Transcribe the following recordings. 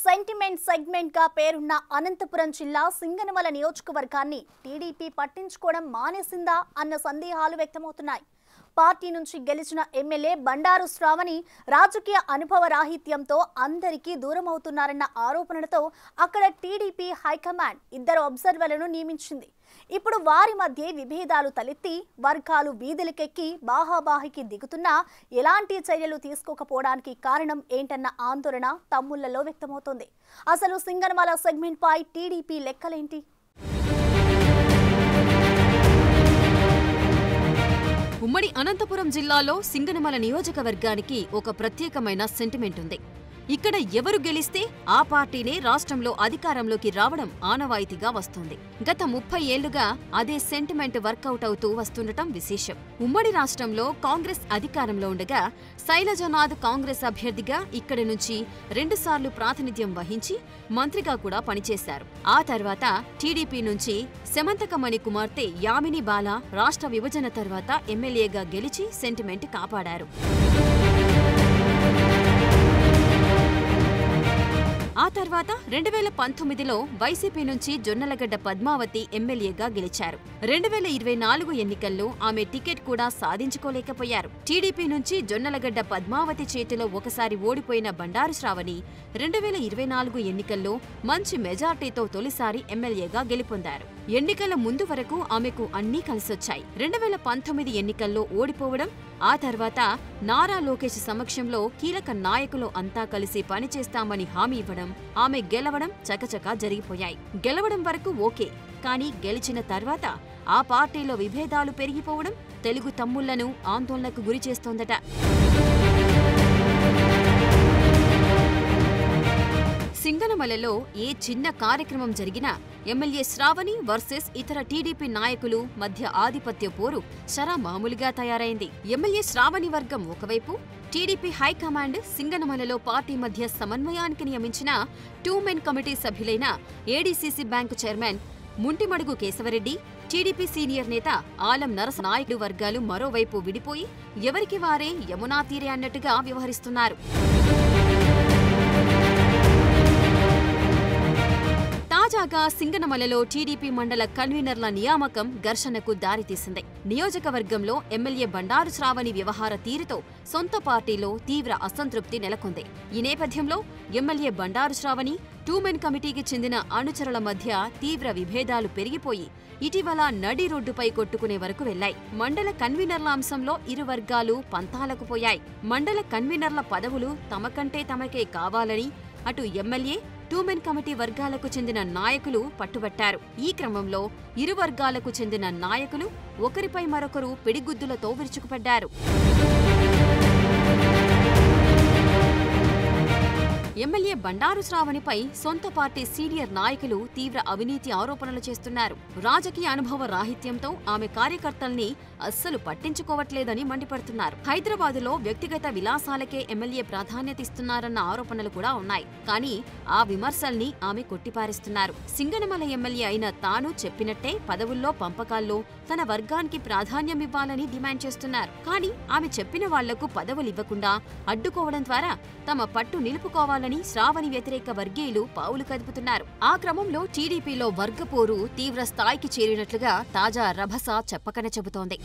Sentiment segment గా పేరున్న అనంతపురం జిల్లా సింగనమల నియోజకవర్గాన్ని టీడీపీ పట్టించుకోవడం మానేసిందా అన్న సందేహాలు వ్యక్తమవుతున్నాయి. పార్టీ నుంచి గెలిచిన ఎమ్మెల్యే బండారు శ్రావణి రాజకీయ అనుభవ రాహిత్యంతో అందరికీ దూరం అవుతున్నారన్న ఆరోపణలతో అక్కడ టీడీపీ హైకమాండ్ ఇద్దరు అబ్జర్వర్లను నియమించింది. ఇప్పుడు వారి మధ్య విభేదాలు తలెత్తి వర్గాలు వీధులకెక్కి బాహాబాహికి దిగుతున్నా ఎలాంటి చర్యలు తీసుకోకపోవడానికి కారణం ఏంటన్న ఆందోళన తమ్ముళ్లలో వ్యక్తమవుతోంది. అసలు సింగనమల సెగ్మెంట్ పై టీడీపీ లెక్కలేంటి? ఉమ్మడి అనంతపురం జిల్లాలో సింగనమల నియోజకవర్గానికి ఒక ప్రత్యేకమైన సెంటిమెంట్ ఉంది. ఇక్కడ ఎవరు గెలిస్తే ఆ పార్టీనే రాష్ట్రంలో అధికారంలోకి రావడం ఆనవాయితీగా వస్తుంది. గత 30 ఏళ్లుగా అదే సెంటిమెంట్ వర్కౌట్ అవుతూ వస్తుండటం విశేషం. ఉమ్మడి రాష్ట్రంలో కాంగ్రెస్ అధికారంలో ఉండగా శైలజనాథ్ కాంగ్రెస్ అభ్యర్థిగా ఇక్కడి నుంచి 2 సార్లు ప్రాతినిధ్యం వహించి మంత్రిగా కూడా పనిచేశారు. ఆ తర్వాత టీడీపీ నుంచి సెమంతకమణి కుమార్తె యామిని బాల రాష్ట్ర విభజన తర్వాత ఎమ్మెల్యేగా గెలిచి సెంటిమెంట్ కాపాడారు. ఆ తర్వాత 2019లో వైసీపీ నుంచి జొన్నలగడ్డ పద్మావతి ఎమ్మెల్యేగా గెలిచారు. 2024 ఎన్నికల్లో ఆమె టికెట్ కూడా సాధించుకోలేకపోయారు. టీడీపీ నుంచి జొన్నలగడ్డ పద్మావతి చేతిలో ఒకసారి ఓడిపోయిన బండారు శ్రావణి 2024 ఎన్నికల్లో మంచి మెజార్టీతో తొలిసారి ఎమ్మెల్యేగా గెలుపొందారు. ఎన్నికల ముందు వరకు ఆమెకు అన్నీ కలిసొచ్చాయి. 2019 ఎన్నికల్లో ఓడిపోవడం, ఆ తర్వాత నారా లోకేష్ సమక్షంలో కీలక నాయకులు అంతా కలిసి పనిచేస్తామని హామీ ఇవ్వడం, ఆమె గెలవడం చకచకా జరిగిపోయాయి. గెలవడం వరకు ఓకే, కానీ గెలిచిన తర్వాత ఆ పార్టీలో విభేదాలు పెరిగిపోవడం తెలుగు తమ్ముళ్లను ఆందోళనకు గురిచేస్తోందట. సింగనమలలో ఏ చిన్న కార్యక్రమం జరిగినా ఎమ్మెల్యే శ్రావణి వర్సెస్ ఇతర టీడీపీ నాయకులు మధ్య ఆధిపత్య పోరు షరామామూలుగా తయారైంది. ఎమ్మెల్యే శ్రావణి వర్గం ఒకవైపు, టీడీపీ హైకమాండ్ సింగనమలలో పార్టీ మధ్య సమన్వయానికి నియమించిన 2 మెన్ కమిటీ సభ్యులైన ADCC bank chairman Muntimadugu Kesava Reddy, TDP senior నేత ఆలం నరస నాయుడు వర్గాలు మరోవైపు విడిపోయి ఎవరికి వారే యమునా తీరే అన్నట్టుగా వ్యవహరిస్తున్నారు. తాజాగా సింగనమలలో టీడీపీ మండల కన్వీనర్ల నియామకం ఘర్షణకు దారితీసింది. నియోజకవర్గంలో ఎమ్మెల్యే బండారు శ్రావణి వ్యవహార తీరుతో సొంత పార్టీలో తీవ్ర అసంతృప్తి నెలకొంది. ఈ నేపథ్యంలో ఎమ్మెల్యే బండారు శ్రావణి 2 మెన్ కమిటీకి చెందిన అనుచరుల మధ్య తీవ్ర విభేదాలు పెరిగిపోయి ఇటీవల నడి రోడ్డుపై కొట్టుకునే వరకు వెళ్లాయి. మండల కన్వీనర్ల అంశంలో ఇరు వర్గాలు పంతాలకు పోయాయి. మండల కన్వీనర్ల పదవులు తమకంటే తమకే కావాలని అటు ఎమ్మెల్యే 2 మెన్ కమిటీ వర్గాలకు చెందిన నాయకులు పట్టుబట్టారు. ఈ క్రమంలో ఇరు వర్గాలకు చెందిన నాయకులు ఒకరిపై మరొకరు పిడిగుద్దులతో విరుచుకుపడ్డారు. ఎమ్మెల్యే బండారు శ్రావణిపై సొంత పార్టీ సీనియర్ నాయకులు తీవ్ర అవినీతి ఆరోపణలు చేస్తున్నారు. రాజకీయ అనుభవ రాహిత్యంతో ఆమె కార్యకర్తల్ని అస్సలు పట్టించుకోవట్లేదని మండిపడుతున్నారు. హైదరాబాదులో వ్యక్తిగత విలాసాలకే ఎమ్మెల్యే ప్రాధాన్యత ఇస్తున్నారన్న ఆరోపణలు కూడా ఉన్నాయి. కానీ ఆ విమర్శల్ని ఆమె కొట్టిపారేస్తున్నారు. సింగనమల ఎమ్మెల్యే అయిన తాను చెప్పినట్టే పదవుల్లో పంపకాల్లో తన వర్గానికి ప్రాధాన్యమివ్వాలని డిమాండ్ చేస్తున్నారు. కానీ ఆమె చెప్పిన వాళ్లకు పదవులివ్వకుండా అడ్డుకోవడం ద్వారా తమ పట్టు నిలుపుకోవాలని శ్రావణి వ్యతిరేక వర్గీయులు పావులు కదుపుతున్నారు. ఆ క్రమంలో టీడీపీలో వర్గపోరు తీవ్ర స్థాయికి చేరినట్లుగా తాజా రభస చెప్పకనే చెబుతోంది.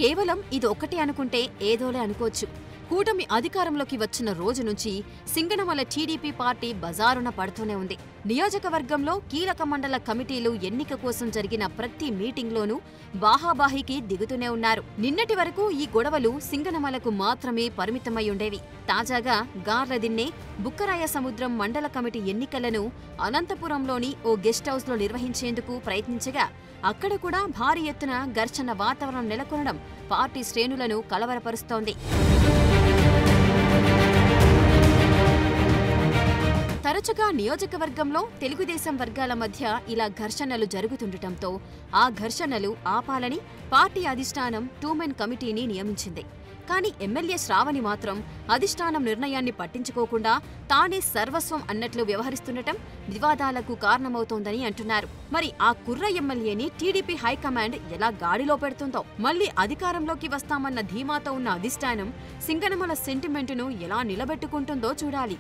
కేవలం ఇది ఒక్కటే అనుకుంటే ఏదోలే అనుకోవచ్చు. కూటమి అధికారంలోకి వచ్చిన రోజు నుంచి సింగనమల టీడీపీ పార్టీ బజారున పడుతూనే ఉంది. నియోజకవర్గంలో కీలక మండల కమిటీలు ఎన్నిక కోసం జరిగిన ప్రతి మీటింగ్లోనూ బాహాబాహికి దిగుతూనే ఉన్నారు. నిన్నటి వరకు ఈ గొడవలు సింగనమలకు మాత్రమే పరిమితమై ఉండేవి. తాజాగా గార్లదిన్నె, బుక్కరాయ సముద్రం మండల కమిటీ ఎన్నికలను అనంతపురంలోని ఓ గెస్ట్ హౌస్లో నిర్వహించేందుకు ప్రయత్నించగా అక్కడ కూడా భారీ ఎత్తున ఘర్షణ వాతావరణం నెలకొనడం పార్టీ శ్రేణులను కలవరపరుస్తోంది. తరచుగా నియోజకవర్గంలో తెలుగుదేశం వర్గాల మధ్య ఇలా ఘర్షణలు జరుగుతుండటంతో ఆ ఘర్షణలు ఆపాలని పార్టీ అధిష్టానం 2 మెన్ కమిటీని నియమించింది. కానీ ఎమ్మెల్యే శ్రావణి మాత్రం అధిష్టానం నిర్ణయాన్ని పట్టించుకోకుండా తానే సర్వస్వం అన్నట్లు వ్యవహరిస్తుండటం వివాదాలకు కారణమవుతోందని అంటున్నారు. మరి ఆ కుర్ర ఎమ్మెల్యేని టీడీపీ హైకమాండ్ ఎలా గాడిలో పెడుతుందో, మళ్లీ అధికారంలోకి వస్తామన్న ధీమాతో ఉన్న అధిష్టానం సింగనమల సెంటిమెంటును ఎలా నిలబెట్టుకుంటుందో చూడాలి.